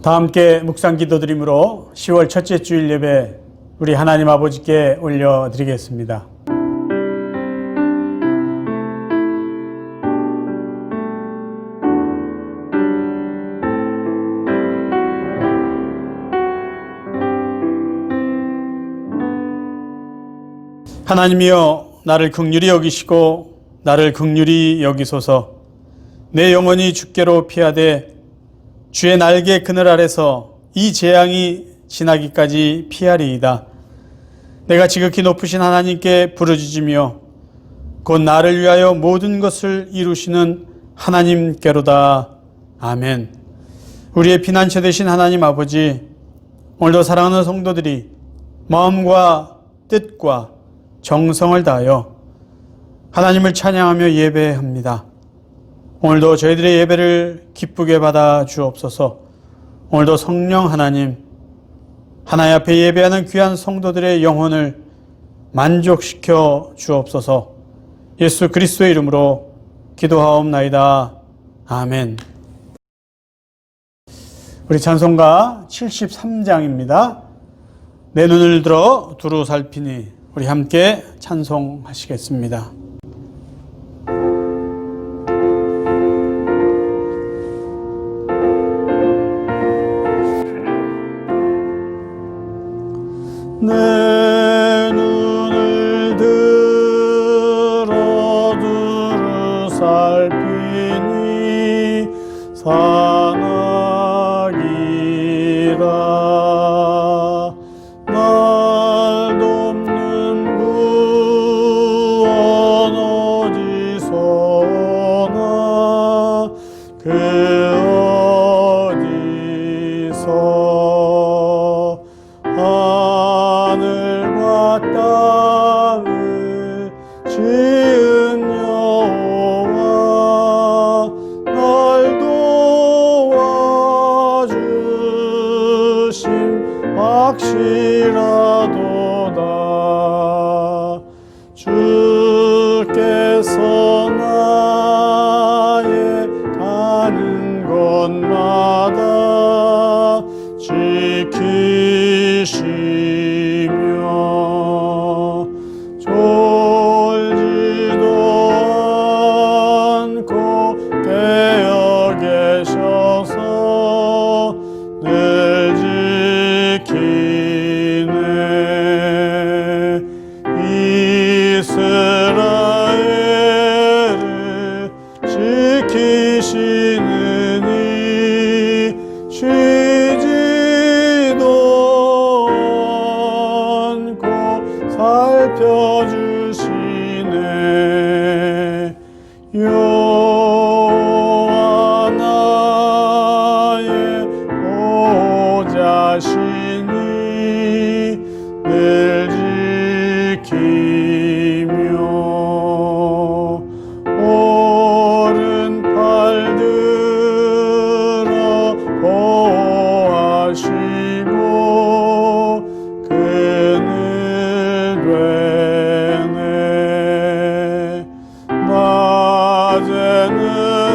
다 함께 묵상 기도드림으로 10월 첫째 주일 예배 우리 하나님 아버지께 올려드리겠습니다. 하나님이여, 나를 긍휼히 여기시고 나를 긍휼히 여기소서. 내 영혼이 주께로 피하되 주의 날개 그늘 아래서 이 재앙이 지나기까지 피하리이다. 내가 지극히 높으신 하나님께 부르짖으며 곧 나를 위하여 모든 것을 이루시는 하나님께로다. 아멘. 우리의 피난처 되신 하나님 아버지, 오늘도 사랑하는 성도들이 마음과 뜻과 정성을 다하여 하나님을 찬양하며 예배합니다. 오늘도 저희들의 예배를 기쁘게 받아 주옵소서. 오늘도 성령 하나님, 하나님 앞에 예배하는 귀한 성도들의 영혼을 만족시켜 주옵소서. 예수 그리스도의 이름으로 기도하옵나이다. 아멘. 우리 찬송가 73장입니다. 내 눈을 들어 두루 살피니. 우리 함께 찬송하시겠습니다. 내 눈을 들어 두루 살피니 산악이라. 날 돕는 구원 어디서 오나. 그 어디서 하늘과 땅을 지은 여호와, 날 도와주심 확실하도다. 주께서 나의 가는 곳마다 지키시며 졸지도 않고 깨어 계셔서 늘 지키네. 이스라엘을 지키시느니 쉬지도 않고 살펴주시네. 여호와 나의 보좌시니 늘 지키며 오른팔 들어 보호하시고 그늘 되네. 낮에는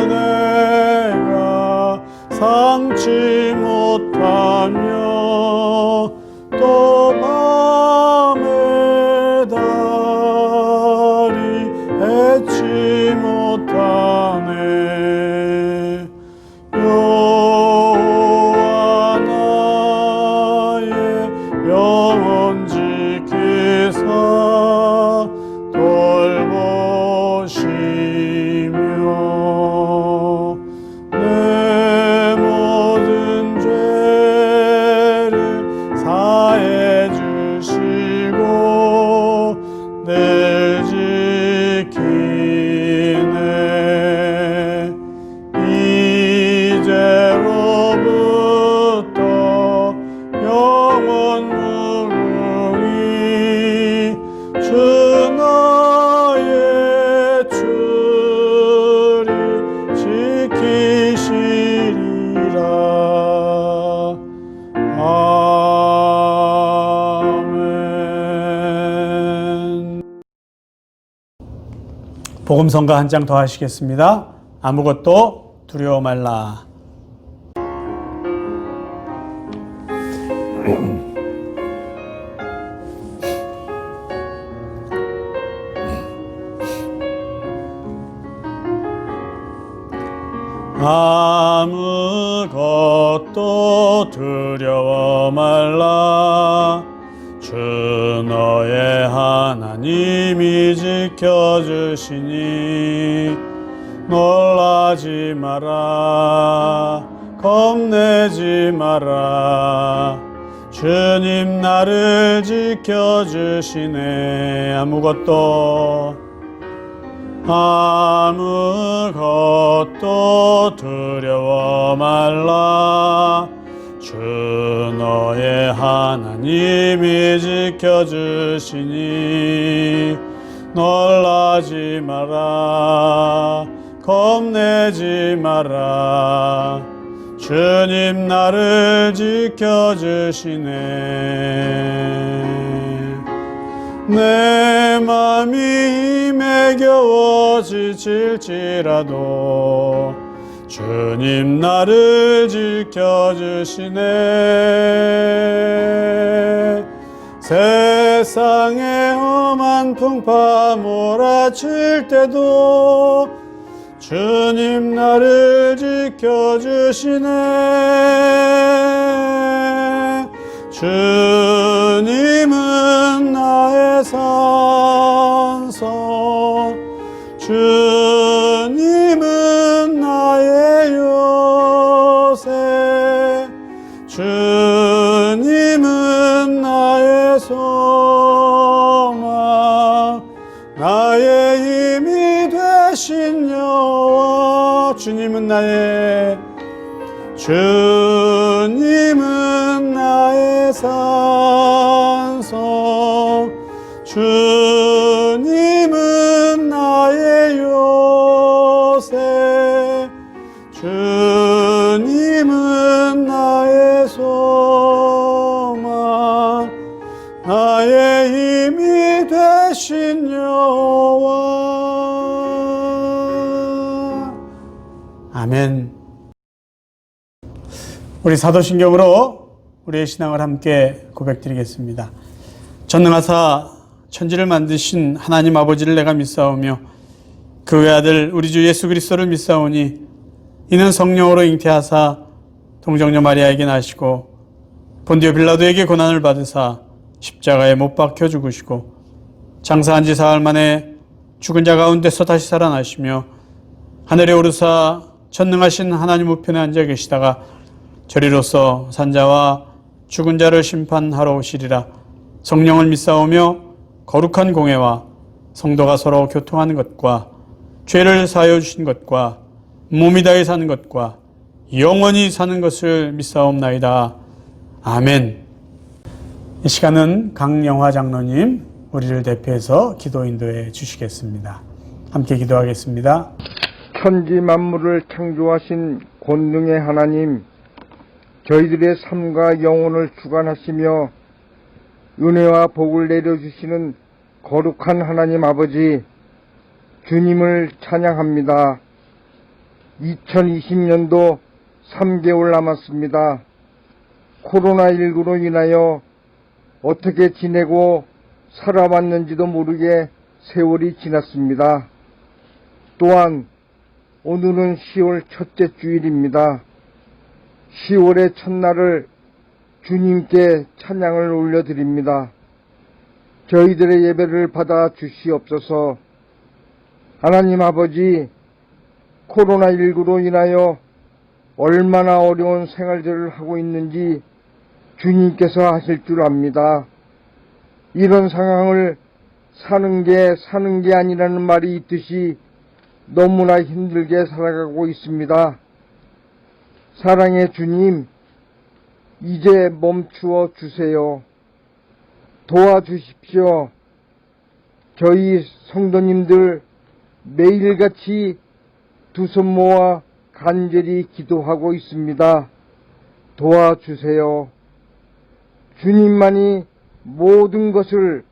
내가 삼지 못하며 또 밤에 달이 해치 못하네. 여호와 나의 영혼 지키사 돌보시며 내 모든 죄를 사해 주시고 늘 지키네. 이제로부터 영원 무궁히 주 나의 주를 지키시리라. 아멘. 복음성가 한 장 더 하시겠습니다. 아무것도 두려워 말라. 아무것도 두려워 말라. 주 너의 하나님이 지켜주시니 놀라지 마라. 겁내지 마라. 주님 나를 지켜주시네. 아무것도 두려워 말라. 주 너의 하나님이 지켜주시니 놀라지 마라. 겁내지 마라. 주님 나를 지켜주시네. 내 맘이 힘에 겨워 지칠지라도 주님 나를 지켜주시네. 세상에 험한 풍파 몰아칠 때도 주님 나를 지켜주시네. 주님은 나의 산성, 주님은 나의 요새, 주님은 나의 소망, 나의 힘이 되신 여호와. 주님은 나의 산성, 주님은 나의 요새, 주님은 나의 소망, 나의 힘이 되신 여호와. 아멘. 우리 사도신경으로 우리의 신앙을 함께 고백드리겠습니다. 전능하사 천지를 만드신 하나님 아버지를 내가 믿사오며 그 외아들 우리 주 예수 그리스도를 믿사오니 이는 성령으로 잉태하사 동정녀 마리아에게 나시고 본디오 빌라도에게 고난을 받으사 십자가에 못 박혀 죽으시고 장사한 지 사흘 만에 죽은 자 가운데서 다시 살아나시며 하늘에 오르사 전능하신 하나님 우편에 앉아 계시다가 저리로서 산자와 죽은 자를 심판하러 오시리라. 성령을 믿사오며 거룩한 공회와 성도가 서로 교통하는 것과 죄를 사하여 주신 것과 몸이 다해 사는 것과 영원히 사는 것을 믿사옵나이다. 아멘. 이 시간은 강영화 장로님 우리를 대표해서 기도 인도해 주시겠습니다. 함께 기도하겠습니다. 천지 만물을 창조하신 권능의 하나님, 저희들의 삶과 영혼을 주관하시며 은혜와 복을 내려주시는 거룩한 하나님 아버지, 주님을 찬양합니다. 2020년도 3개월 남았습니다. 코로나19로 인하여 어떻게 지내고 살아왔는지도 모르게 세월이 지났습니다. 또한 오늘은 10월 첫째 주일입니다. 10월의 첫날을 주님께 찬양을 올려드립니다. 저희들의 예배를 받아 주시옵소서. 하나님 아버지, 코로나19로 인하여 얼마나 어려운 생활들을 하고 있는지 주님께서 하실 줄 압니다. 이런 상황을 사는 게 아니라는 말이 있듯이 너무나 힘들게 살아가고 있습니다. 사랑의 주님, 이제 멈추어 주세요. 도와주십시오. 저희 성도님들 매일같이 두 손 모아 간절히 기도하고 있습니다. 도와주세요. 주님만이 모든 것을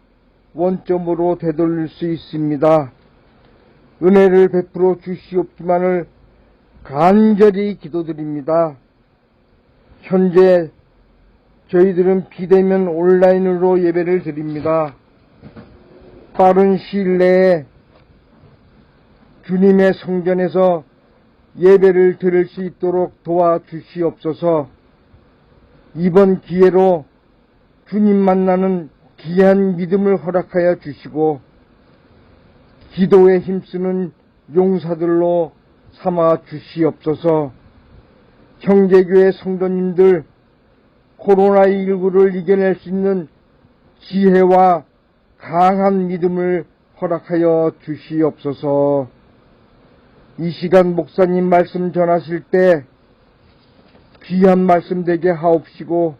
원점으로 되돌릴 수 있습니다. 은혜를 베풀어 주시옵기만을 간절히 기도드립니다. 현재 저희들은 비대면 온라인으로 예배를 드립니다. 빠른 시일 내에 주님의 성전에서 예배를 드릴 수 있도록 도와주시옵소서. 이번 기회로 주님 만나는 귀한 믿음을 허락하여 주시고 기도에 힘쓰는 용사들로 삼아 주시옵소서. 형제교회 성도님들 코로나19를 이겨낼 수 있는 지혜와 강한 믿음을 허락하여 주시옵소서. 이 시간 목사님 말씀 전하실 때 귀한 말씀 되게 하옵시고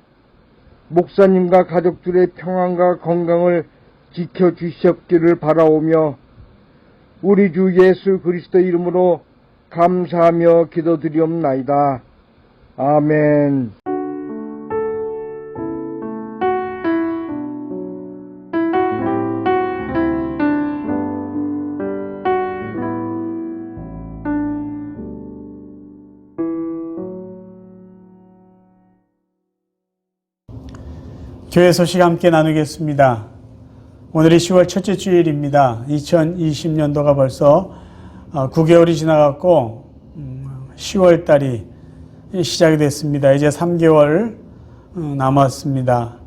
목사님과 가족들의 평안과 건강을 지켜주시옵기를 바라오며 우리 주 예수 그리스도 이름으로 감사하며 기도드리옵나이다. 아멘. 교회 소식 함께 나누겠습니다. 오늘이 10월 첫째 주일입니다. 2020년도가 벌써 9개월이 지나갔고 10월 달이 시작이 됐습니다. 이제 3개월 남았습니다.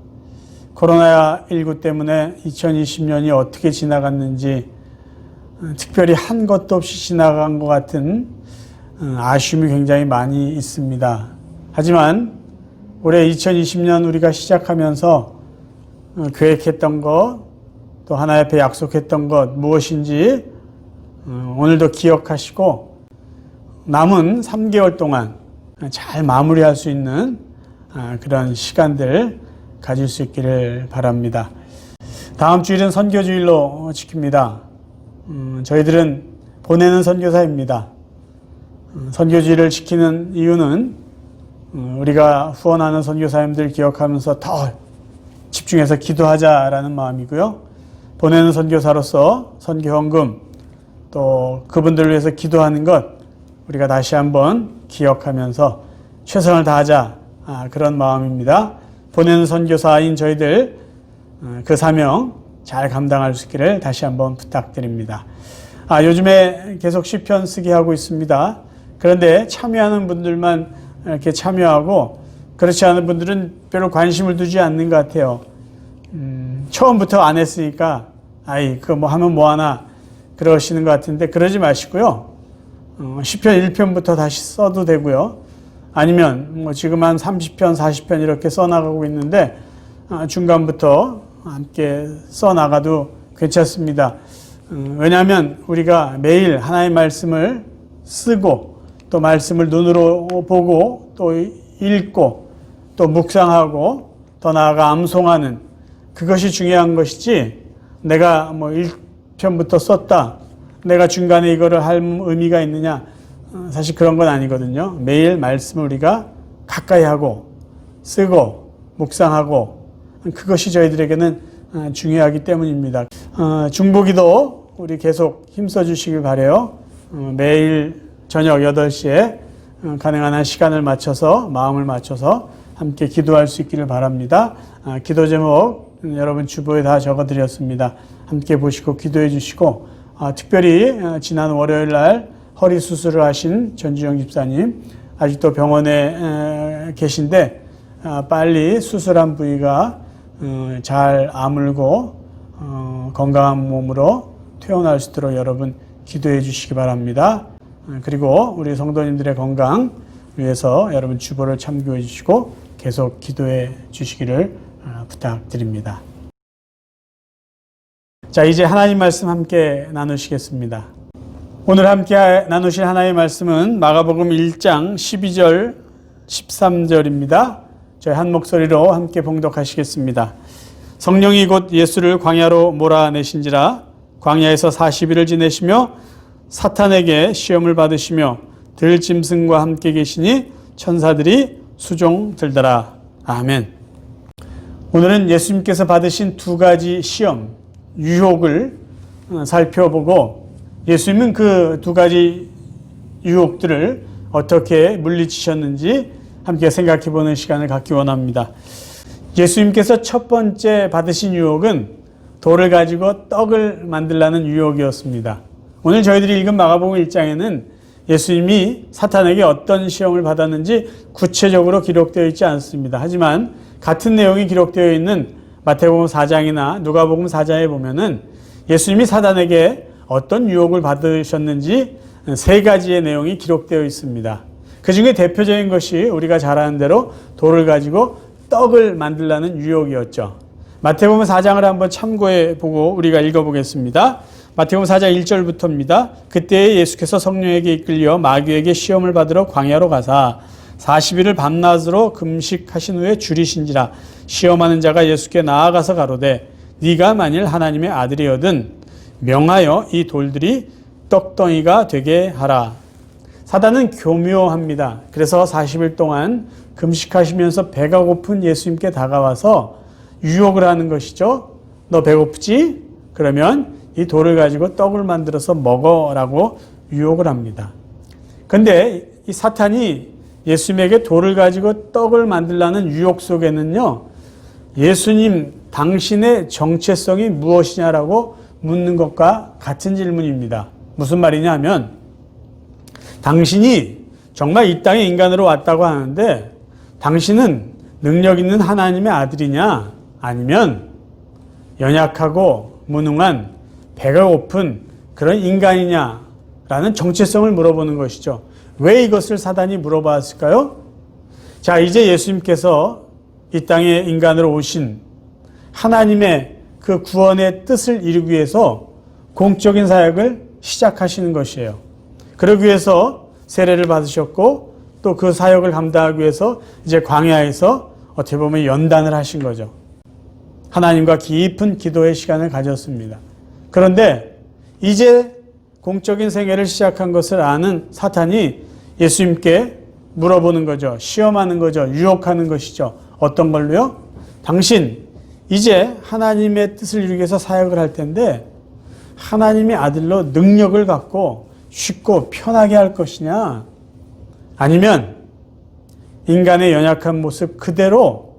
코로나19 때문에 2020년이 어떻게 지나갔는지 특별히 한 것도 없이 지나간 것 같은 아쉬움이 굉장히 많이 있습니다. 하지만 올해 2020년 우리가 시작하면서 계획했던 것, 또 하나님 앞에 약속했던 것 무엇인지 오늘도 기억하시고 남은 3개월 동안 잘 마무리할 수 있는 그런 시간들 가질 수 있기를 바랍니다. 다음 주일은 선교주일로 지킵니다. 저희들은 보내는 선교사입니다. 선교주일을 지키는 이유는 우리가 후원하는 선교사님들 기억하면서 더 집중해서 기도하자라는 마음이고요. 보내는 선교사로서 선교헌금 또 그분들을 위해서 기도하는 것 우리가 다시 한번 기억하면서 최선을 다하자 그런 마음입니다. 보내는 선교사인 저희들 그 사명 잘 감당할 수 있기를 다시 한번 부탁드립니다. 요즘에 계속 시편 쓰기 하고 있습니다. 그런데 참여하는 분들만 이렇게 참여하고 그렇지 않은 분들은 별로 관심을 두지 않는 것 같아요. 처음부터 안 했으니까 그거 뭐 하면 뭐하나 그러시는 것 같은데 그러지 마시고요. 시편 1편부터 다시 써도 되고요. 아니면 뭐 지금 한 30편, 40편 이렇게 써나가고 있는데 중간부터 함께 써나가도 괜찮습니다. 왜냐하면 우리가 매일 하나님의 말씀을 쓰고 또 말씀을 눈으로 보고 또 읽고 또 묵상하고 더 나아가 암송하는 그것이 중요한 것이지 내가 뭐 1편부터 썼다 내가 중간에 이거를 할 의미가 있느냐 사실 그런 건 아니거든요. 매일 말씀을 우리가 가까이 하고 쓰고 묵상하고 그것이 저희들에게는 중요하기 때문입니다. 중보기도 우리 계속 힘써 주시길 바라요. 매일 저녁 8시에 가능한 한 시간을 맞춰서 마음을 맞춰서 함께 기도할 수 있기를 바랍니다. 기도 제목 여러분 주보에 다 적어드렸습니다. 함께 보시고 기도해 주시고 특별히 지난 월요일 날 허리 수술을 하신 전주영 집사님 아직도 병원에 계신데 빨리 수술한 부위가 잘 아물고 건강한 몸으로 퇴원할 수 있도록 여러분 기도해 주시기 바랍니다. 그리고 우리 성도님들의 건강 위해서 여러분 주보를 참고해 주시고 계속 기도해 주시기를 부탁드립니다. 자, 이제 하나님 말씀 함께 나누시겠습니다. 오늘 함께 나누실 하나님의 말씀은 마가복음 1장 12절 13절입니다. 저희 한 목소리로 함께 봉독하시겠습니다. 성령이 곧 예수를 광야로 몰아내신지라 광야에서 40일을 지내시며 사탄에게 시험을 받으시며 들짐승과 함께 계시니 천사들이 수종 들더라. 아멘. 오늘은 예수님께서 받으신 두 가지 시험, 유혹을 살펴보고 예수님은 그 두 가지 유혹들을 어떻게 물리치셨는지 함께 생각해 보는 시간을 갖기 원합니다. 예수님께서 첫 번째 받으신 유혹은 돌을 가지고 떡을 만들라는 유혹이었습니다. 오늘 저희들이 읽은 마가복음 1장에는 예수님이 사탄에게 어떤 시험을 받았는지 구체적으로 기록되어 있지 않습니다. 하지만 같은 내용이 기록되어 있는 마태복음 4장이나 누가복음 4장에 보면은 예수님이 사탄에게 어떤 유혹을 받으셨는지 세 가지의 내용이 기록되어 있습니다. 그 중에 대표적인 것이 우리가 잘 아는 대로 돌을 가지고 떡을 만들라는 유혹이었죠. 마태복음 4장을 한번 참고해 보고 우리가 읽어보겠습니다. 마태복음 4장 1절부터입니다. 그때 예수께서 성령에게 이끌려 마귀에게 시험을 받으러 광야로 가사 40일을 밤낮으로 금식하신 후에 줄이신지라. 시험하는 자가 예수께 나아가서 가로되 네가 만일 하나님의 아들이거든 명하여 이 돌들이 떡덩이가 되게 하라. 사단은 교묘합니다. 그래서 40일 동안 금식하시면서 배가 고픈 예수님께 다가와서 유혹을 하는 것이죠. 너 배고프지? 그러면 이 돌을 가지고 떡을 만들어서 먹어라고 유혹을 합니다. 그런데 이 사탄이 예수님에게 돌을 가지고 떡을 만들라는 유혹 속에는요, 예수님 당신의 정체성이 무엇이냐라고 묻는 것과 같은 질문입니다. 무슨 말이냐 하면 당신이 정말 이 땅에 인간으로 왔다고 하는데 당신은 능력 있는 하나님의 아들이냐 아니면 연약하고 무능한 배가 고픈 그런 인간이냐라는 정체성을 물어보는 것이죠. 왜 이것을 사단이 물어봤을까요? 자, 이제 예수님께서 이 땅에 인간으로 오신 하나님의 그 구원의 뜻을 이루기 위해서 공적인 사역을 시작하시는 것이에요. 그러기 위해서 세례를 받으셨고 또 그 사역을 감당하기 위해서 이제 광야에서 어떻게 보면 연단을 하신 거죠. 하나님과 깊은 기도의 시간을 가졌습니다. 그런데 이제 공적인 생애를 시작한 것을 아는 사탄이 예수님께 물어보는 거죠. 시험하는 거죠. 유혹하는 것이죠. 어떤 걸로요? 당신 이제 하나님의 뜻을 이루기 위해서 사역을 할 텐데 하나님의 아들로 능력을 갖고 쉽고 편하게 할 것이냐 아니면 인간의 연약한 모습 그대로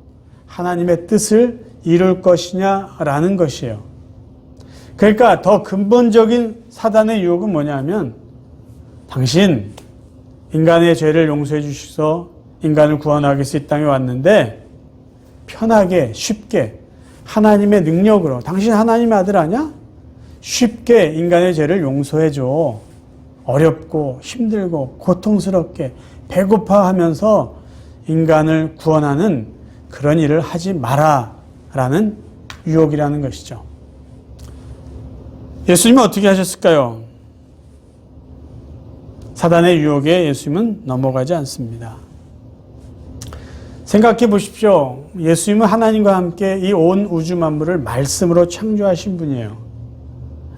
하나님의 뜻을 이룰 것이냐라는 것이에요. 그러니까 더 근본적인 사단의 유혹은 뭐냐면 당신 인간의 죄를 용서해 주셔서 인간을 구원하기 위해서 이 땅에 왔는데 편하게 쉽게 하나님의 능력으로 당신 하나님의 아들 아니야? 쉽게 인간의 죄를 용서해 줘. 어렵고 힘들고 고통스럽게 배고파하면서 인간을 구원하는 그런 일을 하지 마라 라는 유혹이라는 것이죠. 예수님은 어떻게 하셨을까요? 사단의 유혹에 예수님은 넘어가지 않습니다. 생각해 보십시오. 예수님은 하나님과 함께 이 온 우주 만물을 말씀으로 창조하신 분이에요.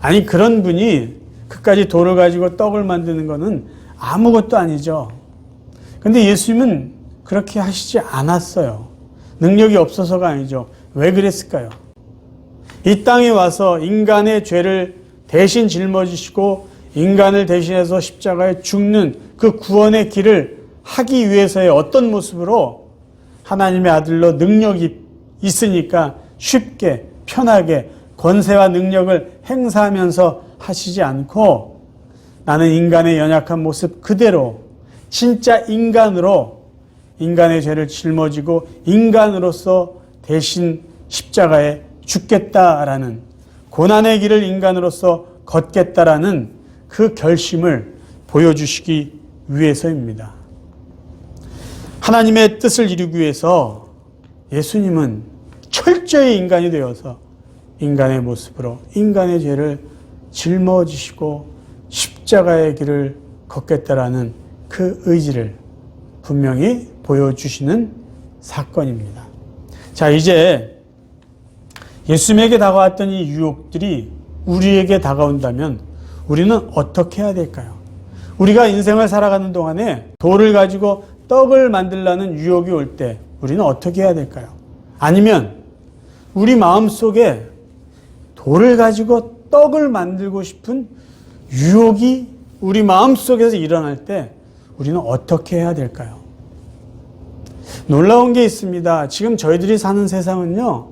아니 그런 분이 그까지 돌을 가지고 떡을 만드는 것은 아무것도 아니죠. 근데 예수님은 그렇게 하시지 않았어요. 능력이 없어서가 아니죠. 왜 그랬을까요? 이 땅에 와서 인간의 죄를 대신 짊어지시고 인간을 대신해서 십자가에 죽는 그 구원의 길을 하기 위해서의 어떤 모습으로 하나님의 아들로 능력이 있으니까 쉽게 편하게 권세와 능력을 행사하면서 하시지 않고 나는 인간의 연약한 모습 그대로 진짜 인간으로 인간의 죄를 짊어지고 인간으로서 대신 십자가에 죽겠다라는 고난의 길을 인간으로서 걷겠다라는 그 결심을 보여주시기 위해서입니다. 하나님의 뜻을 이루기 위해서 예수님은 철저히 인간이 되어서 인간의 모습으로 인간의 죄를 짊어지시고 십자가의 길을 걷겠다라는 그 의지를 분명히 보여주시는 사건입니다. 자, 이제 예수님에게 다가왔던 이 유혹들이 우리에게 다가온다면 우리는 어떻게 해야 될까요? 우리가 인생을 살아가는 동안에 돌을 가지고 떡을 만들라는 유혹이 올 때 우리는 어떻게 해야 될까요? 아니면 우리 마음속에 돌을 가지고 떡을 만들고 싶은 유혹이 우리 마음속에서 일어날 때 우리는 어떻게 해야 될까요? 놀라운 게 있습니다. 지금 저희들이 사는 세상은요,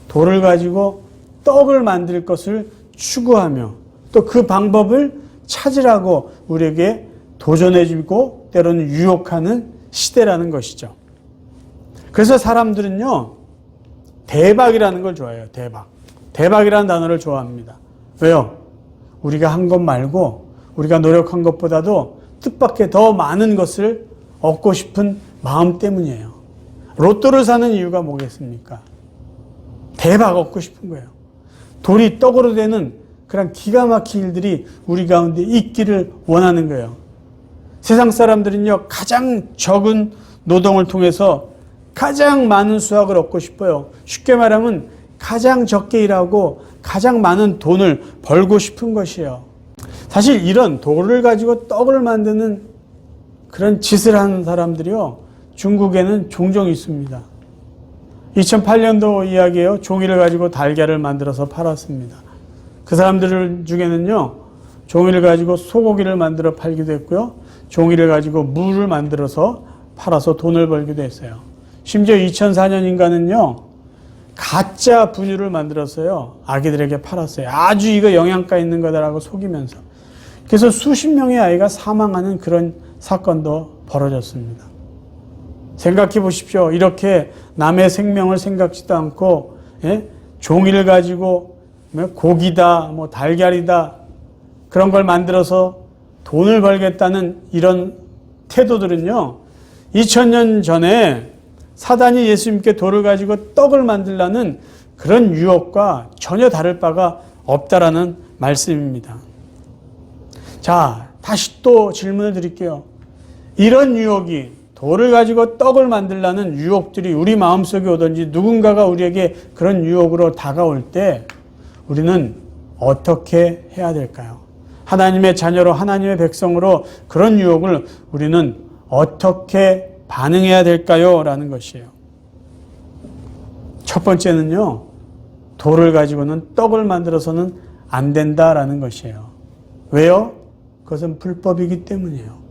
돌을 가지고 떡을 만들 것을 추구하며 또 그 방법을 찾으라고 우리에게 도전해주고 때로는 유혹하는 시대라는 것이죠. 그래서 사람들은요, 대박이라는 걸 좋아해요. 대박이라는 단어를 좋아합니다. 왜요? 우리가 한 것 말고 우리가 노력한 것보다도 뜻밖의 더 많은 것을 얻고 싶은 마음 때문이에요. 로또를 사는 이유가 뭐겠습니까? 대박 얻고 싶은 거예요. 돌이 떡으로 되는 그런 기가 막힌 일들이 우리 가운데 있기를 원하는 거예요. 세상 사람들은요, 가장 적은 노동을 통해서 가장 많은 수확을 얻고 싶어요. 쉽게 말하면 가장 적게 일하고 가장 많은 돈을 벌고 싶은 것이에요. 사실 이런 돌을 가지고 떡을 만드는 그런 짓을 하는 사람들이요, 중국에는 종종 있습니다. 2008년도 이야기예요. 종이를 가지고 달걀을 만들어서 팔았습니다. 그 사람들 중에는요, 종이를 가지고 소고기를 만들어 팔기도 했고요, 종이를 가지고 물을 만들어서 팔아서 돈을 벌기도 했어요. 심지어 2004년인가는요, 가짜 분유를 만들었어요. 아기들에게 팔았어요. 아주 이거 영양가 있는 거다라고 속이면서. 그래서 수십 명의 아이가 사망하는 그런 사건도 벌어졌습니다. 생각해 보십시오. 이렇게 남의 생명을 생각지도 않고, 종이를 가지고 고기다, 달걀이다, 그런 걸 만들어서 돈을 벌겠다는 이런 태도들은요, 2000년 전에 사단이 예수님께 돌을 가지고 떡을 만들라는 그런 유혹과 전혀 다를 바가 없다라는 말씀입니다. 자, 다시 또 질문을 드릴게요. 이런 유혹이, 돌을 가지고 떡을 만들라는 유혹들이 우리 마음속에 오든지 누군가가 우리에게 그런 유혹으로 다가올 때 우리는 어떻게 해야 될까요? 하나님의 자녀로, 하나님의 백성으로 그런 유혹을 우리는 어떻게 반응해야 될까요? 라는 것이에요. 첫 번째는요, 돌을 가지고는 떡을 만들어서는 안 된다라는 것이에요. 왜요? 그것은 불법이기 때문이에요.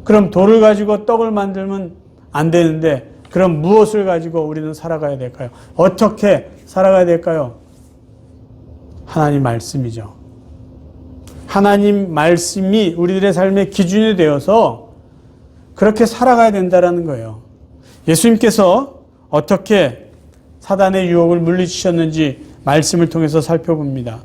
그럼 돌을 가지고 떡을 만들면 안 되는데, 그럼 무엇을 가지고 우리는 살아가야 될까요? 어떻게 살아가야 될까요? 하나님 말씀이죠. 하나님 말씀이 우리들의 삶의 기준이 되어서 그렇게 살아가야 된다는 거예요. 예수님께서 어떻게 사단의 유혹을 물리치셨는지 말씀을 통해서 살펴봅니다.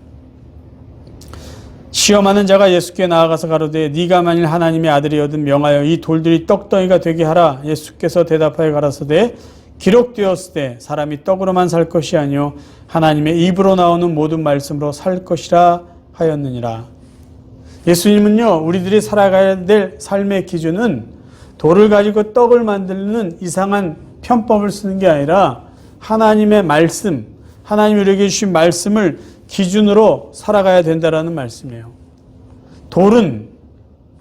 시험하는 자가 예수께 나아가서 가로되 네가 만일 하나님의 아들이거든 명하여 이 돌들이 떡덩이가 되게 하라. 예수께서 대답하여 가라사대 기록되었으되 사람이 떡으로만 살 것이 아니요 하나님의 입으로 나오는 모든 말씀으로 살 것이라 하였느니라. 예수님은요, 우리들이 살아가야 될 삶의 기준은 돌을 가지고 떡을 만드는 이상한 편법을 쓰는 게 아니라 하나님의 말씀, 하나님이 우리에게 주신 말씀을 기준으로 살아가야 된다라는 말씀이에요. 돌은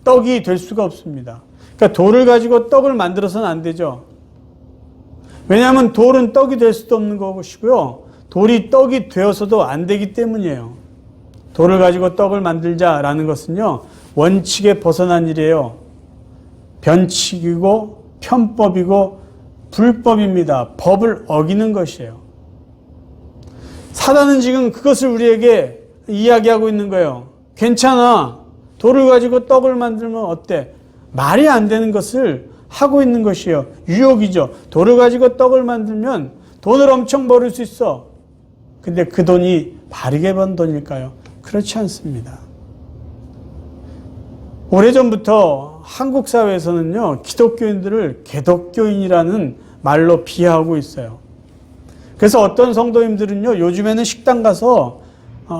떡이 될 수가 없습니다. 그러니까 돌을 가지고 떡을 만들어서는 안 되죠. 왜냐하면 돌은 떡이 될 수도 없는 것이고요, 돌이 떡이 되어서도 안 되기 때문이에요. 돌을 가지고 떡을 만들자라는 것은요, 원칙에 벗어난 일이에요. 변칙이고 편법이고 불법입니다. 법을 어기는 것이에요. 사단은 지금 그것을 우리에게 이야기하고 있는 거예요. 괜찮아. 돌을 가지고 떡을 만들면 어때? 말이 안 되는 것을 하고 있는 것이에요. 유혹이죠. 돌을 가지고 떡을 만들면 돈을 엄청 벌을 수 있어. 근데 그 돈이 바르게 번 돈일까요? 그렇지 않습니다. 오래전부터 한국 사회에서는요, 기독교인들을 개독교인이라는 말로 비하하고 있어요. 그래서 어떤 성도님들은요, 요즘에는 식당 가서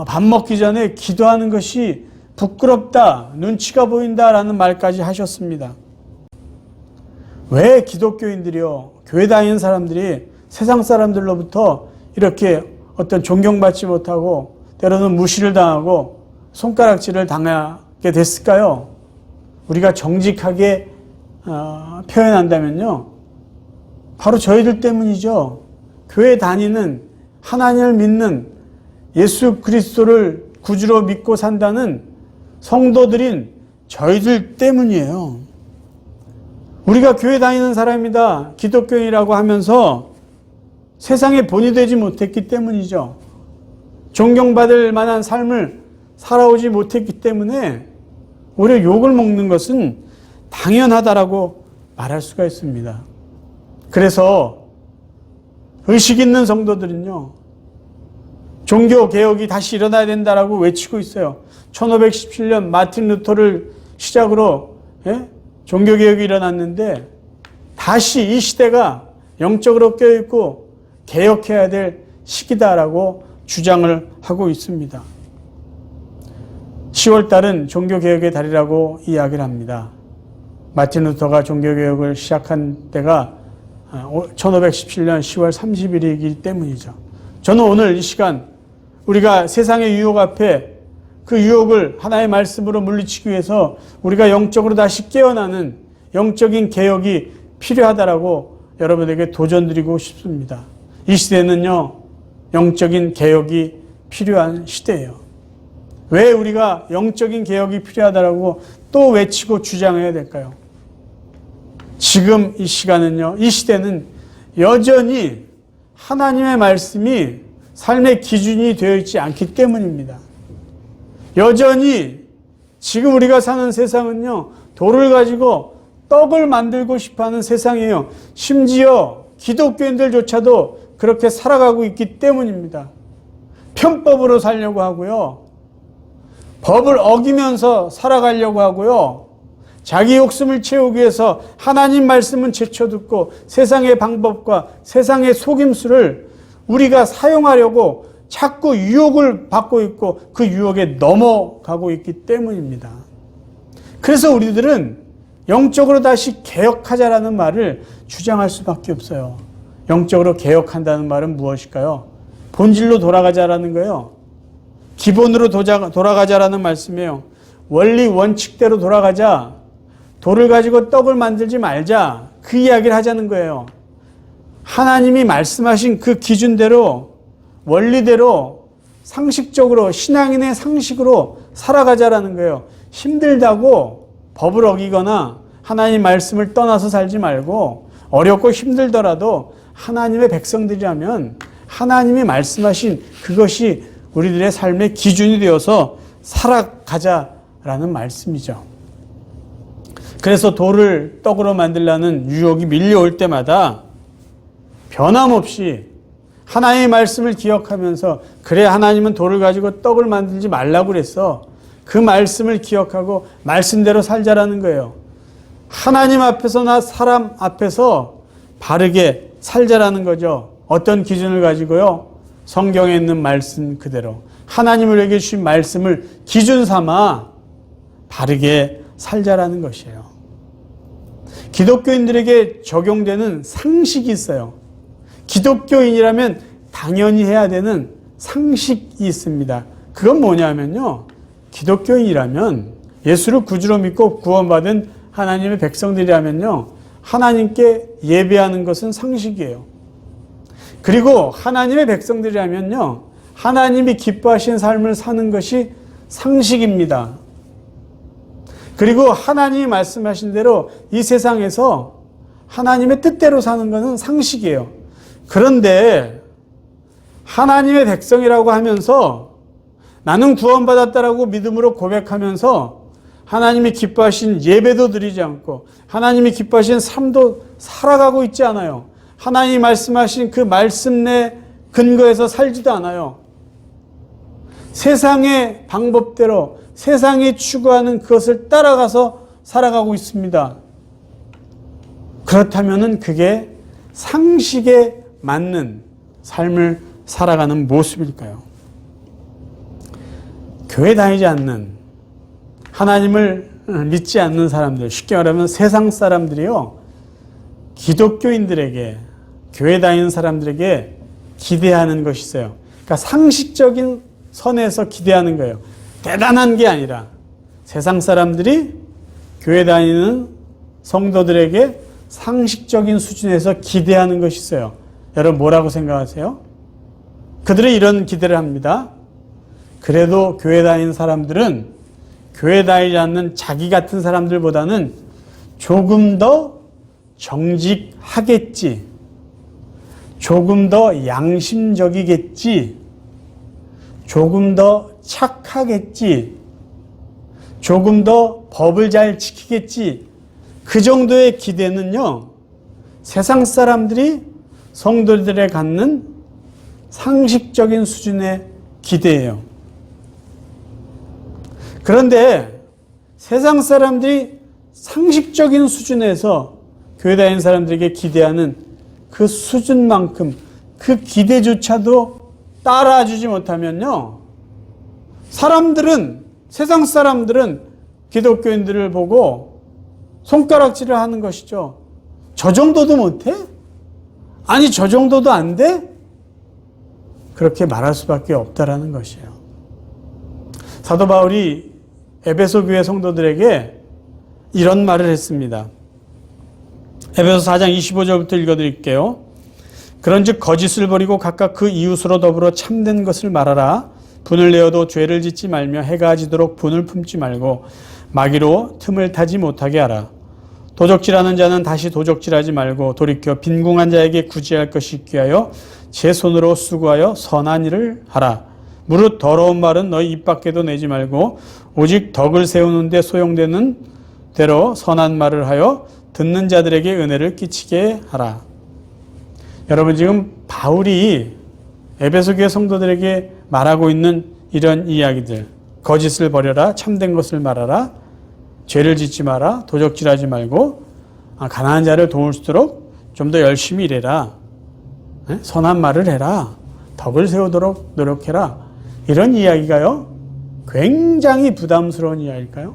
밥 먹기 전에 기도하는 것이 부끄럽다, 눈치가 보인다라는 말까지 하셨습니다. 왜 기독교인들이요, 교회 다니는 사람들이 세상 사람들로부터 이렇게 어떤 존경받지 못하고 때로는 무시를 당하고 손가락질을 당하게 됐을까요? 우리가 정직하게 표현한다면요, 바로 저희들 때문이죠. 교회 다니는, 하나님을 믿는, 예수 그리스도를 구주로 믿고 산다는 성도들인 저희들 때문이에요. 우리가 교회 다니는 사람이다, 기독교인이라고 하면서 세상에 본이 되지 못했기 때문이죠. 존경받을 만한 삶을 살아오지 못했기 때문에 오히려 욕을 먹는 것은 당연하다라고 말할 수가 있습니다. 그래서 의식 있는 성도들은요, 종교개혁이 다시 일어나야 된다라고 외치고 있어요. 1517년 마틴 루터를 시작으로 종교개혁이 일어났는데 다시 이 시대가 영적으로 깨어있고 개혁해야 될 시기다라고 주장을 하고 있습니다. 10월달은 종교개혁의 달이라고 이야기를 합니다. 마틴 루터가 종교개혁을 시작한 때가 1517년 10월 30일이기 때문이죠. 저는 오늘 이 시간 우리가 세상의 유혹 앞에 그 유혹을 하나의 말씀으로 물리치기 위해서 우리가 영적으로 다시 깨어나는 영적인 개혁이 필요하다라고 여러분에게 도전드리고 싶습니다. 이 시대는요, 영적인 개혁이 필요한 시대예요. 왜 우리가 영적인 개혁이 필요하다라고 또 외치고 주장해야 될까요? 지금 이 시간은요, 이 시대는 여전히 하나님의 말씀이 삶의 기준이 되어 있지 않기 때문입니다. 여전히 지금 우리가 사는 세상은요, 돌을 가지고 떡을 만들고 싶어하는 세상이에요. 심지어 기독교인들조차도 그렇게 살아가고 있기 때문입니다. 편법으로 살려고 하고요, 법을 어기면서 살아가려고 하고요, 자기 욕심을 채우기 위해서 하나님 말씀은 제쳐듣고 세상의 방법과 세상의 속임수를 우리가 사용하려고 자꾸 유혹을 받고 있고 그 유혹에 넘어가고 있기 때문입니다. 그래서 우리들은 영적으로 다시 개혁하자라는 말을 주장할 수밖에 없어요. 영적으로 개혁한다는 말은 무엇일까요? 본질로 돌아가자라는 거예요. 기본으로 돌아가자라는 말씀이에요. 원리 원칙대로 돌아가자. 돌을 가지고 떡을 만들지 말자. 그 이야기를 하자는 거예요. 하나님이 말씀하신 그 기준대로, 원리대로, 상식적으로, 신앙인의 상식으로 살아가자라는 거예요. 힘들다고 법을 어기거나 하나님 말씀을 떠나서 살지 말고, 어렵고 힘들더라도 하나님의 백성들이라면 하나님이 말씀하신 그것이 우리들의 삶의 기준이 되어서 살아가자라는 말씀이죠. 그래서 돌을 떡으로 만들라는 유혹이 밀려올 때마다 변함없이 하나님의 말씀을 기억하면서, 그래 하나님은 돌을 가지고 떡을 만들지 말라고 그랬어. 그 말씀을 기억하고 말씀대로 살자라는 거예요. 하나님 앞에서나 사람 앞에서 바르게 살자라는 거죠. 어떤 기준을 가지고요? 성경에 있는 말씀 그대로 하나님을 우리에게 주신 말씀을 기준 삼아 바르게 살자라는 것이에요. 기독교인들에게 적용되는 상식이 있어요. 기독교인이라면 당연히 해야 되는 상식이 있습니다. 그건 뭐냐면요, 기독교인이라면, 예수를 구주로 믿고 구원받은 하나님의 백성들이라면요, 하나님께 예배하는 것은 상식이에요. 그리고 하나님의 백성들이라면요, 하나님이 기뻐하시는 삶을 사는 것이 상식입니다. 그리고 하나님이 말씀하신 대로 이 세상에서 하나님의 뜻대로 사는 것은 상식이에요. 그런데 하나님의 백성이라고 하면서 나는 구원받았다라고 믿음으로 고백하면서 하나님이 기뻐하신 예배도 드리지 않고 하나님이 기뻐하신 삶도 살아가고 있지 않아요. 하나님이 말씀하신 그 말씀 내 근거에서 살지도 않아요. 세상의 방법대로 세상이 추구하는 그것을 따라가서 살아가고 있습니다. 그렇다면 그게 상식에 맞는 삶을 살아가는 모습일까요? 교회 다니지 않는, 하나님을 믿지 않는 사람들, 쉽게 말하면 세상 사람들이요, 기독교인들에게, 교회 다니는 사람들에게 기대하는 것이 있어요. 그러니까 상식적인 선에서 기대하는 거예요. 대단한 게 아니라 세상 사람들이 교회 다니는 성도들에게 상식적인 수준에서 기대하는 것이 있어요. 여러분 뭐라고 생각하세요? 그들은 이런 기대를 합니다. 그래도 교회 다니는 사람들은 교회 다니지 않는 자기 같은 사람들보다는 조금 더 정직하겠지, 조금 더 양심적이겠지, 조금 더 착하겠지, 조금 더 법을 잘 지키겠지, 그 정도의 기대는요, 세상 사람들이 성도들에 갖는 상식적인 수준의 기대예요. 그런데 세상 사람들이 상식적인 수준에서 교회 다니는 사람들에게 기대하는 그 수준만큼 그 기대조차도 따라주지 못하면요, 세상 사람들은 기독교인들을 보고 손가락질을 하는 것이죠. 저 정도도 못해? 아니, 저 정도도 안 돼? 그렇게 말할 수밖에 없다라는 것이에요. 사도 바울이 에베소 교회 성도들에게 이런 말을 했습니다. 에베소 4장 25절부터 읽어드릴게요. 그런즉 거짓을 버리고 각각 그 이웃으로 더불어 참된 것을 말하라. 분을 내어도 죄를 짓지 말며 해가 지도록 분을 품지 말고 마귀로 틈을 타지 못하게 하라. 도적질하는 자는 다시 도적질하지 말고 돌이켜 빈궁한 자에게 구제할 것이 있게 하여 제 손으로 수고하여 선한 일을 하라. 무릇 더러운 말은 너희 입 밖에도 내지 말고 오직 덕을 세우는 데 소용되는 대로 선한 말을 하여 듣는 자들에게 은혜를 끼치게 하라. 여러분, 지금 바울이 에베소 교회 성도들에게 말하고 있는 이런 이야기들, 거짓을 버려라, 참된 것을 말하라, 죄를 짓지 마라, 도적질하지 말고 가난한 자를 도울수록 좀 더 열심히 일해라, 선한 말을 해라, 덕을 세우도록 노력해라, 이런 이야기가요, 굉장히 부담스러운 이야기일까요?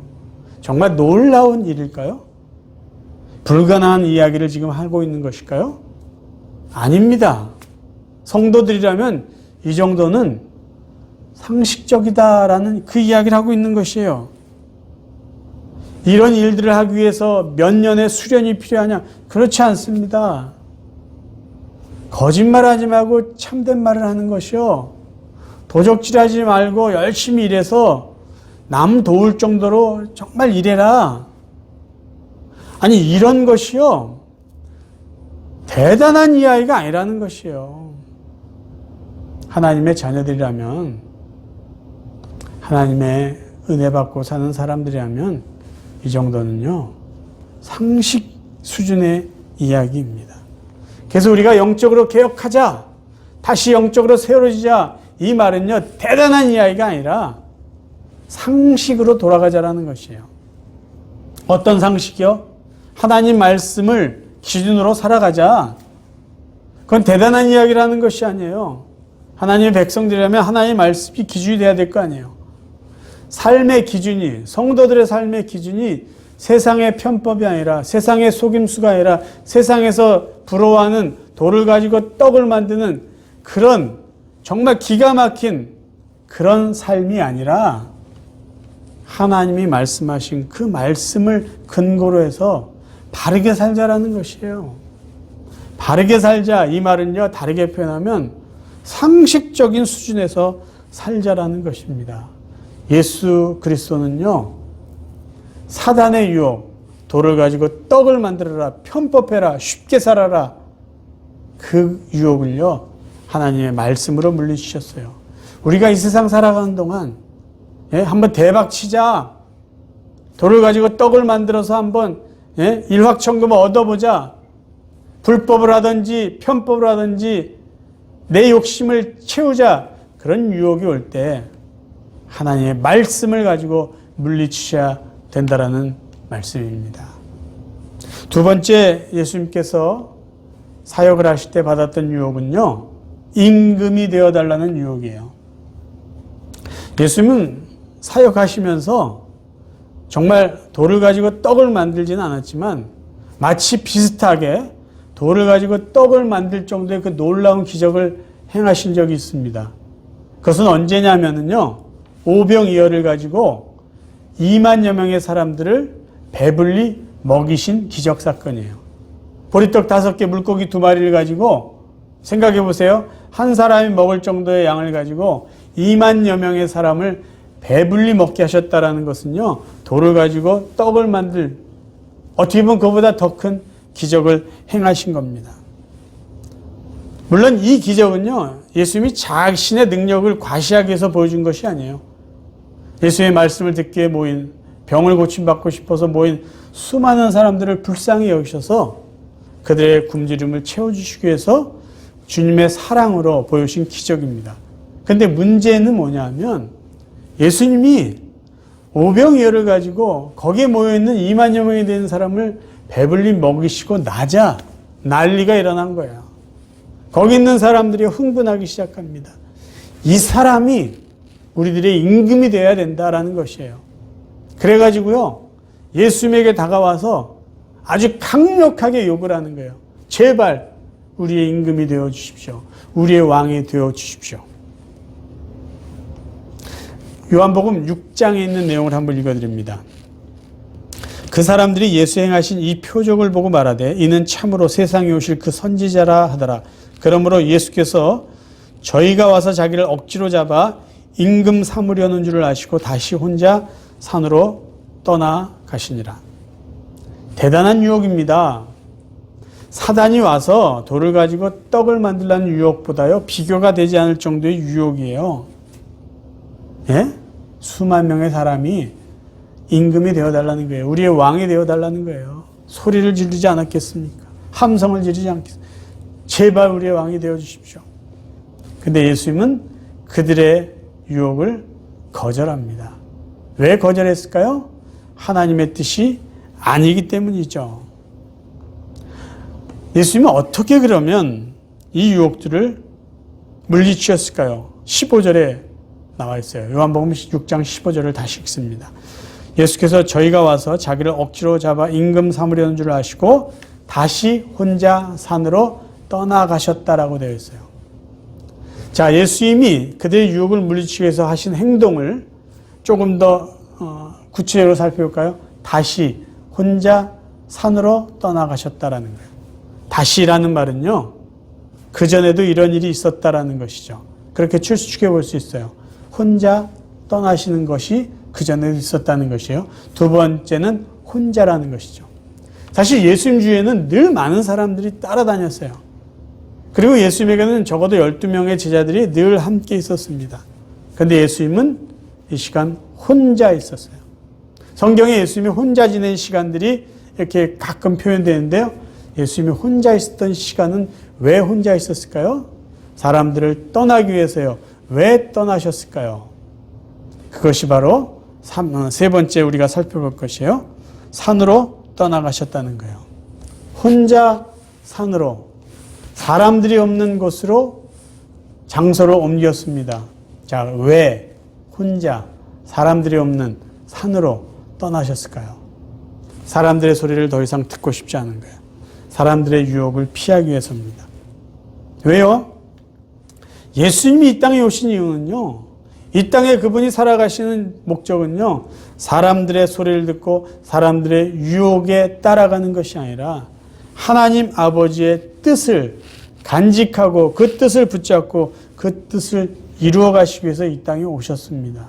정말 놀라운 일일까요? 불가능한 이야기를 지금 하고 있는 것일까요? 아닙니다. 성도들이라면 이 정도는 상식적이다라는 그 이야기를 하고 있는 것이에요. 이런 일들을 하기 위해서 몇 년의 수련이 필요하냐? 그렇지 않습니다. 거짓말하지 말고 참된 말을 하는 것이요. 도적질하지 말고 열심히 일해서 남 도울 정도로 정말 일해라. 아니, 이런 것이요, 대단한 이야기가 아니라는 것이에요. 하나님의 자녀들이라면, 하나님의 은혜 받고 사는 사람들이라면 이 정도는요, 상식 수준의 이야기입니다. 그래서 우리가 영적으로 개혁하자, 다시 영적으로 세워지자, 이 말은요, 대단한 이야기가 아니라 상식으로 돌아가자라는 것이에요. 어떤 상식이요? 하나님 말씀을 기준으로 살아가자. 그건 대단한 이야기라는 것이 아니에요. 하나님의 백성들이라면 하나님의 말씀이 기준이 돼야 될 거 아니에요. 삶의 기준이, 성도들의 삶의 기준이 세상의 편법이 아니라, 세상의 속임수가 아니라, 세상에서 부러워하는 돌을 가지고 떡을 만드는 그런 정말 기가 막힌 그런 삶이 아니라, 하나님이 말씀하신 그 말씀을 근거로 해서 바르게 살자라는 것이에요. 바르게 살자, 이 말은요, 다르게 표현하면 상식적인 수준에서 살자라는 것입니다. 예수 그리스도는요, 사단의 유혹, 돌을 가지고 떡을 만들어라, 편법해라, 쉽게 살아라, 그 유혹을요, 하나님의 말씀으로 물리치셨어요. 우리가 이 세상 살아가는 동안 한번 대박 치자, 돌을 가지고 떡을 만들어서 한번 일확천금을 얻어보자, 불법을 하든지 편법을 하든지 내 욕심을 채우자, 그런 유혹이 올 때 하나님의 말씀을 가지고 물리치셔야 된다라는 말씀입니다. 두 번째, 예수님께서 사역을 하실 때 받았던 유혹은요, 임금이 되어달라는 유혹이에요. 예수님은 사역하시면서 정말 돌을 가지고 떡을 만들지는 않았지만 마치 비슷하게 돌을 가지고 떡을 만들 정도의 그 놀라운 기적을 행하신 적이 있습니다. 그것은 언제냐면요, 오병이어를 가지고 2만여 명의 사람들을 배불리 먹이신 기적 사건이에요. 보리떡 5개, 물고기 2마리를 가지고, 생각해 보세요. 한 사람이 먹을 정도의 양을 가지고 2만여 명의 사람을 배불리 먹게 하셨다라는 것은요, 돌을 가지고 떡을 만들, 어떻게 보면 그보다 더 큰 기적을 행하신 겁니다. 물론 이 기적은요, 예수님이 자신의 능력을 과시하기 위해서 보여준 것이 아니에요. 예수의 말씀을 듣기 위해 모인, 병을 고침받고 싶어서 모인 수많은 사람들을 불쌍히 여기셔서 그들의 굶주림을 채워주시기 위해서 주님의 사랑으로 보여주신 기적입니다. 근데 문제는 뭐냐면 예수님이 오병이어를 가지고 거기에 모여있는 2만여 명이 되는 사람을 배불리 먹이시고 나자 난리가 일어난 거예요. 거기 있는 사람들이 흥분하기 시작합니다. 이 사람이 우리들의 임금이 되어야 된다라는 것이에요. 그래가지고요, 예수님에게 다가와서 아주 강력하게 욕을 하는 거예요. 제발 우리의 임금이 되어 주십시오. 우리의 왕이 되어 주십시오. 요한복음 6장에 있는 내용을 한번 읽어드립니다. 그 사람들이 예수 행하신 이 표적을 보고 말하되 이는 참으로 세상에 오실 그 선지자라 하더라. 그러므로 예수께서 저희가 와서 자기를 억지로 잡아 임금 삼으려는 줄을 아시고 다시 혼자 산으로 떠나가시니라. 대단한 유혹입니다. 사단이 와서 돌을 가지고 떡을 만들라는 유혹보다요, 비교가 되지 않을 정도의 유혹이에요. 예? 수만 명의 사람이 임금이 되어달라는 거예요. 우리의 왕이 되어달라는 거예요. 소리를 지르지 않았겠습니까? 함성을 지르지 않겠습니까? 제발 우리의 왕이 되어주십시오. 근데 예수님은 그들의 유혹을 거절합니다. 왜 거절했을까요? 하나님의 뜻이 아니기 때문이죠. 예수님은 어떻게 그러면 이 유혹들을 물리치셨을까요? 15절에 나와 있어요. 요한복음 6장 15절을 다시 읽습니다. 예수께서 저희가 와서 자기를 억지로 잡아 임금 삼으려는 줄 아시고 다시 혼자 산으로 떠나가셨다라고 되어 있어요. 자, 예수님이 그들의 유혹을 물리치기 위해서 하신 행동을 조금 더 구체적으로 살펴볼까요? 다시 혼자 산으로 떠나가셨다라는 거예요. 다시라는 말은요, 그전에도 이런 일이 있었다라는 것이죠. 그렇게 추측해 볼 수 있어요. 혼자 떠나시는 것이 그전에도 있었다는 것이에요. 두 번째는 혼자라는 것이죠. 사실 예수님 주위에는 늘 많은 사람들이 따라다녔어요. 그리고 예수님에게는 적어도 12명의 제자들이 늘 함께 있었습니다. 그런데 예수님은 이 시간 혼자 있었어요. 성경에 예수님이 혼자 지낸 시간들이 이렇게 가끔 표현되는데요. 예수님이 혼자 있었던 시간은 왜 혼자 있었을까요? 사람들을 떠나기 위해서요. 왜 떠나셨을까요? 그것이 바로 세 번째 우리가 살펴볼 것이에요. 산으로 떠나가셨다는 거예요. 혼자 산으로, 사람들이 없는 곳으로 장소를 옮겼습니다. 자, 왜 혼자 사람들이 없는 산으로 떠나셨을까요? 사람들의 소리를 더 이상 듣고 싶지 않은 거예요. 사람들의 유혹을 피하기 위해서입니다. 왜요? 예수님이 이 땅에 오신 이유는요, 이 땅에 그분이 살아가시는 목적은요, 사람들의 소리를 듣고 사람들의 유혹에 따라가는 것이 아니라 하나님 아버지의 뜻을 간직하고 그 뜻을 붙잡고 그 뜻을 이루어 가시기 위해서 이 땅에 오셨습니다.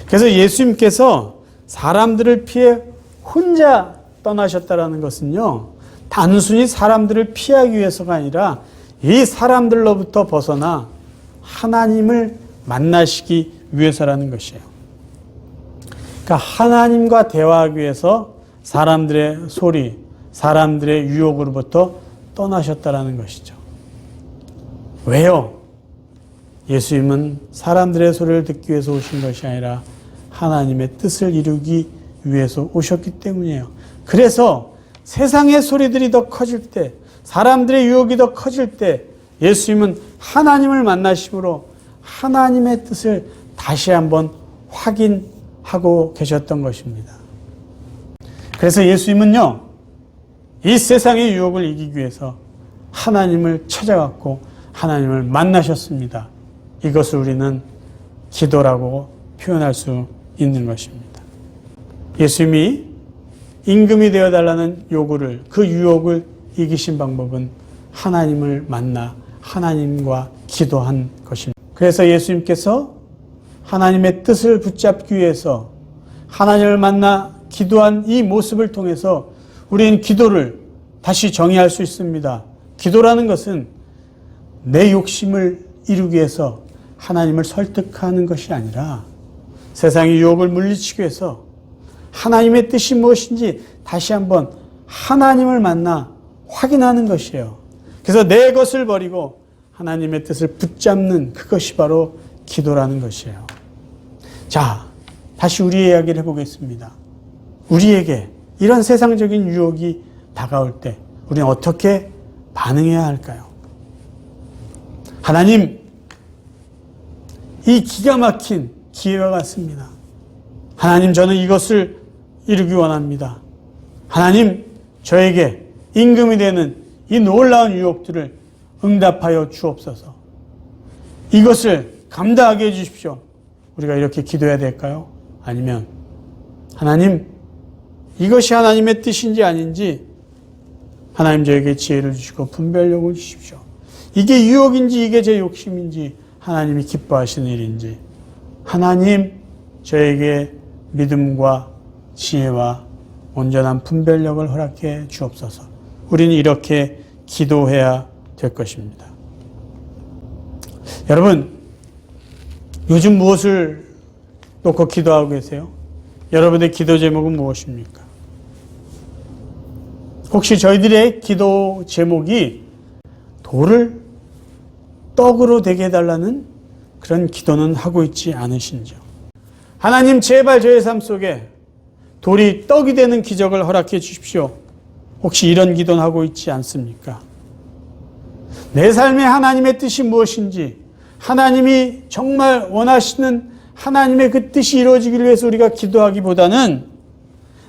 그래서 예수님께서 사람들을 피해 혼자 떠나셨다는 것은요, 단순히 사람들을 피하기 위해서가 아니라 이 사람들로부터 벗어나 하나님을 만나시기 위해서라는 것이에요. 그러니까 하나님과 대화하기 위해서 사람들의 소리, 사람들의 유혹으로부터 떠나셨다는 것이죠. 왜요? 예수님은 사람들의 소리를 듣기 위해서 오신 것이 아니라 하나님의 뜻을 이루기 위해서 오셨기 때문이에요. 그래서 세상의 소리들이 더 커질 때, 사람들의 유혹이 더 커질 때 예수님은 하나님을 만나심으로 하나님의 뜻을 다시 한번 확인하고 계셨던 것입니다. 그래서 예수님은요, 이 세상의 유혹을 이기기 위해서 하나님을 찾아갔고 하나님을 만나셨습니다. 이것을 우리는 기도라고 표현할 수 있는 것입니다. 예수님이 임금이 되어달라는 요구를, 그 유혹을 이기신 방법은 하나님을 만나 하나님과 기도한 것입니다. 그래서 예수님께서 하나님의 뜻을 붙잡기 위해서 하나님을 만나 기도한 이 모습을 통해서 우리는 기도를 다시 정의할 수 있습니다. 기도라는 것은 내 욕심을 이루기 위해서 하나님을 설득하는 것이 아니라 세상의 유혹을 물리치기 위해서 하나님의 뜻이 무엇인지 다시 한번 하나님을 만나 확인하는 것이에요. 그래서 내 것을 버리고 하나님의 뜻을 붙잡는 그것이 바로 기도라는 것이에요. 자, 다시 우리의 이야기를 해보겠습니다. 우리에게 이런 세상적인 유혹이 다가올 때 우리는 어떻게 반응해야 할까요? 하나님, 이 기가 막힌 기회가 왔습니다. 하나님, 저는 이것을 이루기 원합니다. 하나님, 저에게 임금이 되는 이 놀라운 유혹들을 응답하여 주옵소서. 이것을 감당하게 해주십시오. 우리가 이렇게 기도해야 될까요? 아니면 하나님, 이것이 하나님의 뜻인지 아닌지 하나님 저에게 지혜를 주시고 분별력을 주십시오. 이게 유혹인지 이게 제 욕심인지 하나님이 기뻐하시는 일인지 하나님 저에게 믿음과 지혜와 온전한 분별력을 허락해 주옵소서. 우리는 이렇게 기도해야 될 것입니다. 여러분, 요즘 무엇을 놓고 기도하고 계세요? 여러분의 기도 제목은 무엇입니까? 혹시 저희들의 기도 제목이 돌을 떡으로 되게 해달라는 그런 기도는 하고 있지 않으신지요? 하나님, 제발 저의 삶 속에 돌이 떡이 되는 기적을 허락해 주십시오. 혹시 이런 기도는 하고 있지 않습니까? 내 삶에 하나님의 뜻이 무엇인지, 하나님이 정말 원하시는 하나님의 그 뜻이 이루어지기를 위해서 우리가 기도하기보다는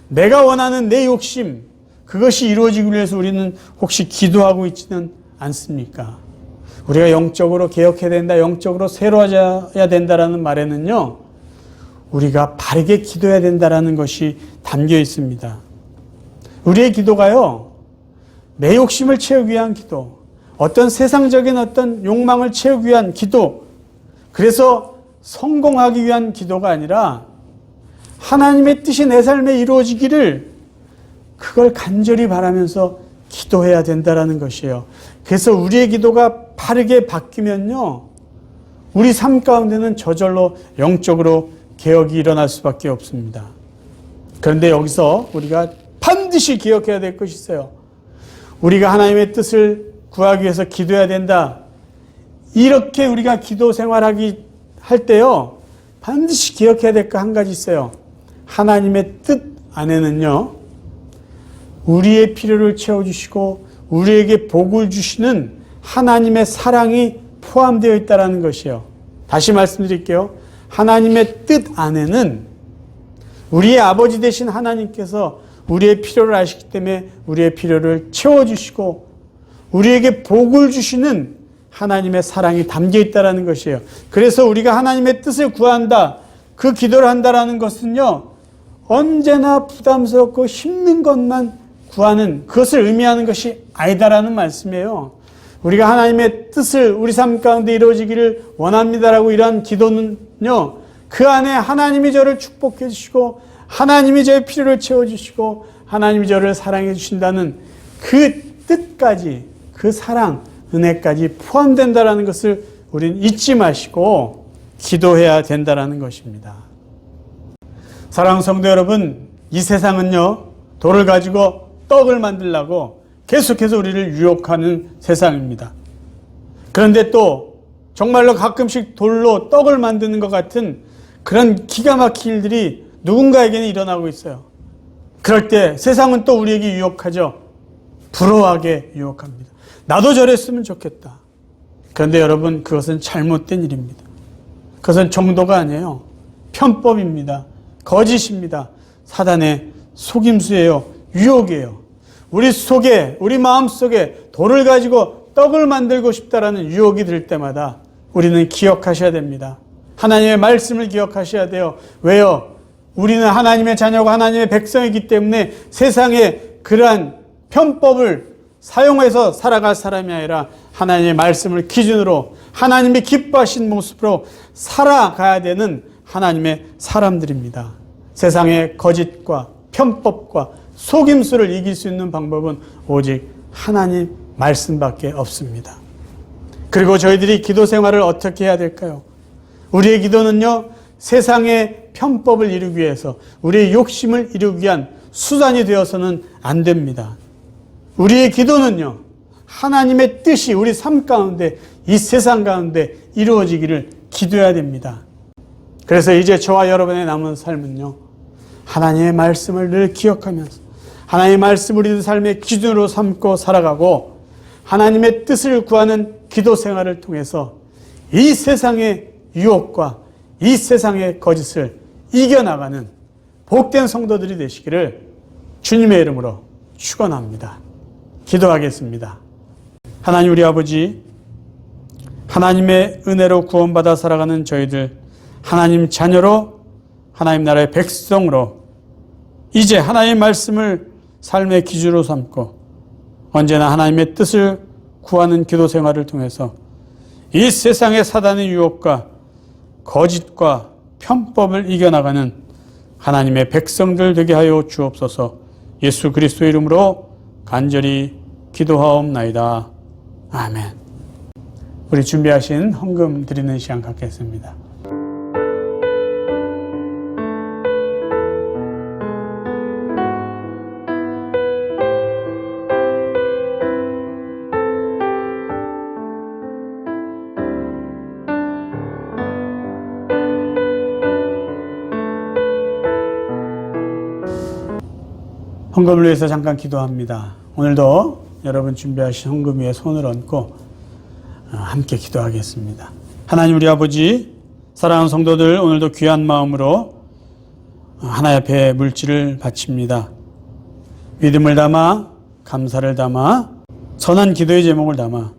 내가 원하는 내 욕심, 그것이 이루어지기 위해서 우리는 혹시 기도하고 있지는 않습니까? 우리가 영적으로 개혁해야 된다, 영적으로 새로워져야 된다라는 말에는요, 우리가 바르게 기도해야 된다라는 것이 담겨 있습니다. 우리의 기도가요, 내 욕심을 채우기 위한 기도, 어떤 세상적인 어떤 욕망을 채우기 위한 기도, 그래서 성공하기 위한 기도가 아니라 하나님의 뜻이 내 삶에 이루어지기를 그걸 간절히 바라면서 기도해야 된다라는 것이에요. 그래서 우리의 기도가 바르게 바뀌면요, 우리 삶 가운데는 저절로 영적으로 개혁이 일어날 수밖에 없습니다. 그런데 여기서 우리가 반드시 기억해야 될 것이 있어요. 우리가 하나님의 뜻을 구하기 위해서 기도해야 된다. 이렇게 우리가 기도 생활하기 할 때요, 반드시 기억해야 될 거 한 가지 있어요. 하나님의 뜻 안에는요, 우리의 필요를 채워주시고 우리에게 복을 주시는 하나님의 사랑이 포함되어 있다는 것이에요. 다시 말씀드릴게요. 하나님의 뜻 안에는 우리의 아버지 되신 하나님께서 우리의 필요를 아시기 때문에 우리의 필요를 채워주시고 우리에게 복을 주시는 하나님의 사랑이 담겨 있다는 것이에요. 그래서 우리가 하나님의 뜻을 구한다, 그 기도를 한다라는 것은요, 언제나 부담스럽고 힘든 것만 구하는, 그것을 의미하는 것이 아니다라는 말씀이에요. 우리가 하나님의 뜻을 우리 삶 가운데 이루어지기를 원합니다라고 이러한 기도는요, 그 안에 하나님이 저를 축복해 주시고 하나님이 저의 필요를 채워주시고 하나님이 저를 사랑해 주신다는 그 뜻까지, 그 사랑, 은혜까지 포함된다라는 것을 우리는 잊지 마시고 기도해야 된다라는 것입니다. 사랑하는 성도 여러분, 이 세상은요, 돌을 가지고 떡을 만들려고 계속해서 우리를 유혹하는 세상입니다. 그런데 또 정말로 가끔씩 돌로 떡을 만드는 것 같은 그런 기가 막힌 일들이 누군가에게는 일어나고 있어요. 그럴 때 세상은 또 우리에게 유혹하죠. 부러워하게 유혹합니다. 나도 저랬으면 좋겠다. 그런데 여러분, 그것은 잘못된 일입니다. 그것은 정도가 아니에요. 편법입니다. 거짓입니다. 사단의 속임수예요. 유혹이에요. 우리 속에, 우리 마음 속에 돌을 가지고 떡을 만들고 싶다라는 유혹이 들 때마다 우리는 기억하셔야 됩니다. 하나님의 말씀을 기억하셔야 돼요. 왜요? 우리는 하나님의 자녀고 하나님의 백성이기 때문에 세상에 그러한 편법을 사용해서 살아갈 사람이 아니라 하나님의 말씀을 기준으로 하나님이 기뻐하신 모습으로 살아가야 되는 하나님의 사람들입니다. 세상의 거짓과 편법과 속임수를 이길 수 있는 방법은 오직 하나님 말씀밖에 없습니다. 그리고 저희들이 기도 생활을 어떻게 해야 될까요? 우리의 기도는요, 세상의 편법을 이루기 위해서, 우리의 욕심을 이루기 위한 수단이 되어서는 안 됩니다. 우리의 기도는요, 하나님의 뜻이 우리 삶 가운데, 이 세상 가운데 이루어지기를 기도해야 됩니다. 그래서 이제 저와 여러분의 남은 삶은요, 하나님의 말씀을 늘 기억하면서 하나님의 말씀을 우리 삶의 기준으로 삼고 살아가고 하나님의 뜻을 구하는 기도 생활을 통해서 이 세상의 유혹과 이 세상의 거짓을 이겨나가는 복된 성도들이 되시기를 주님의 이름으로 축원합니다. 기도하겠습니다. 하나님 우리 아버지, 하나님의 은혜로 구원받아 살아가는 저희들, 하나님 자녀로, 하나님 나라의 백성으로 이제 하나님의 말씀을 삶의 기준으로 삼고 언제나 하나님의 뜻을 구하는 기도 생활을 통해서 이 세상의 사단의 유혹과 거짓과 편법을 이겨나가는 하나님의 백성들 되게 하여 주옵소서. 예수 그리스도의 이름으로 간절히 기도하옵나이다. 아멘. 우리 준비하신 헌금 드리는 시간 갖겠습니다. 헌금을 위해서 잠깐 기도합니다. 오늘도 여러분 준비하신 헌금 위에 손을 얹고 함께 기도하겠습니다. 하나님 우리 아버지, 사랑하는 성도들 오늘도 귀한 마음으로 하나님 앞에 물질을 바칩니다. 믿음을 담아, 감사를 담아, 선한 기도의 제목을 담아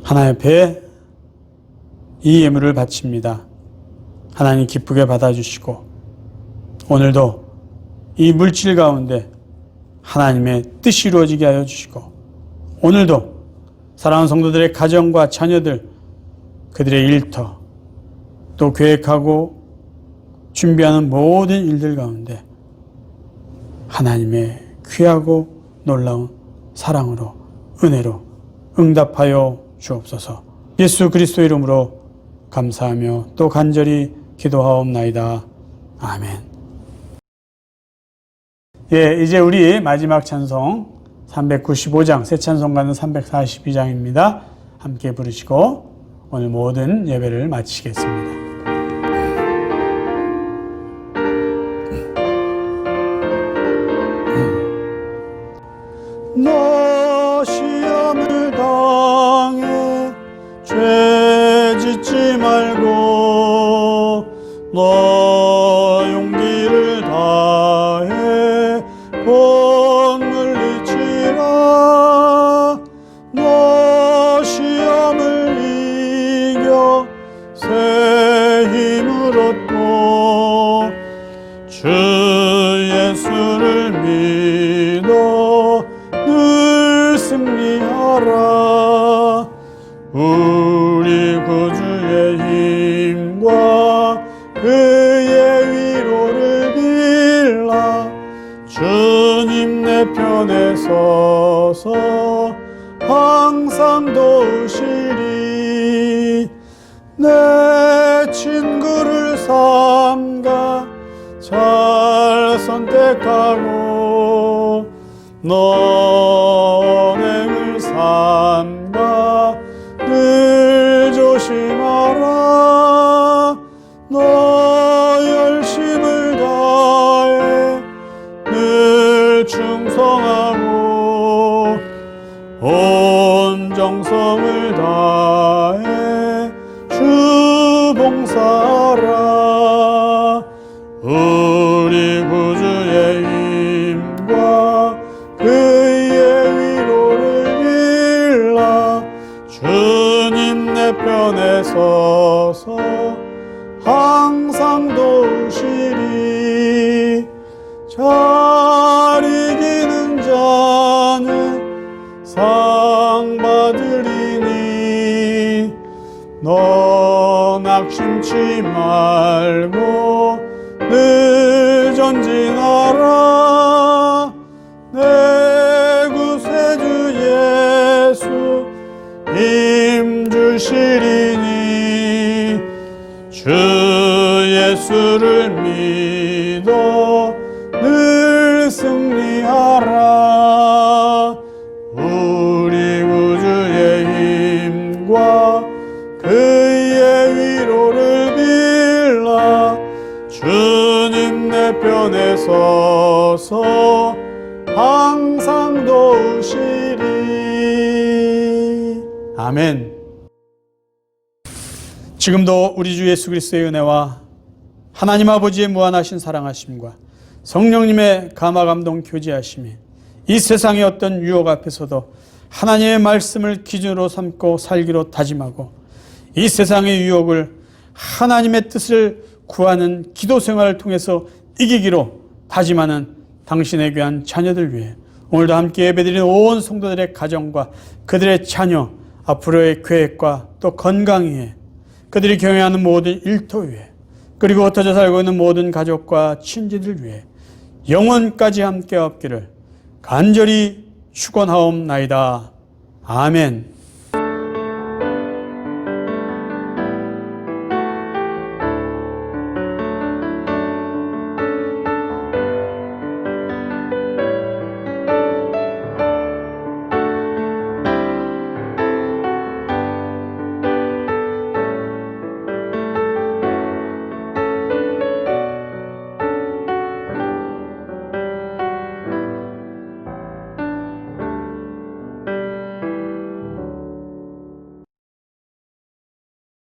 하나님 앞에 이 예물을 바칩니다. 하나님 기쁘게 받아주시고 오늘도 이 물질 가운데 하나님의 뜻이 이루어지게 하여 주시고 오늘도 사랑하는 성도들의 가정과 자녀들, 그들의 일터, 또 계획하고 준비하는 모든 일들 가운데 하나님의 귀하고 놀라운 사랑으로, 은혜로 응답하여 주옵소서. 예수 그리스도 이름으로 감사하며 또 간절히 기도하옵나이다. 아멘. 예, 이제 우리 마지막 찬송 395장, 새 찬송가는 342장입니다. 함께 부르시고 오늘 모든 예배를 마치겠습니다. 너 시험을 당해 죄 짓지 말고 너 용기를 다해 곧 물리치라. 너 시험을 이겨 새 힘을 얻고 주 예수를 믿어 늘 승리하라. 우리 구주의 힘과 그의 위로를 빌라. 주님 내 편에 서서 항상 도우시리. 내 친구를 삼가 잘 선택하고 너 언행을 삼가 늘 조심하라. 너 열심을 다해 늘 충성하고 온 정성을 다해 주 봉사하라. 우리 구주의 힘과 그의 위로를 빌라. 주님 내 편에 서서 항상 도우시리. 잘 이기는 자는 상 받으리니 너 낙심치 말고 늘 전진하라. 승리하라. 내 구세주 예수 힘 주시리니 주 예수를 믿어 늘 승리하라. 우리 구주의 힘과 그의 위로를 빌라. 주님 내 편에 서서 항상 도우시리. 아멘. 지금도 우리 주 예수 그리스도의 은혜와 하나님 아버지의 무한하신 사랑하심과 성령님의 감화 감동 교제하심이 이 세상의 어떤 유혹 앞에서도 하나님의 말씀을 기준으로 삼고 살기로 다짐하고 이 세상의 유혹을 하나님의 뜻을 구하는 기도 생활을 통해서 이기기로 다짐하는 당신의 귀한 자녀들 위해 오늘도 함께 예배드리는 온 성도들의 가정과 그들의 자녀, 앞으로의 계획과 또 건강 위해, 그들이 경영하는 모든 일터 위해, 그리고 흩어져 살고 있는 모든 가족과 친지들 위해 영원까지 함께 없기를 간절히 축원하옵나이다. 아멘.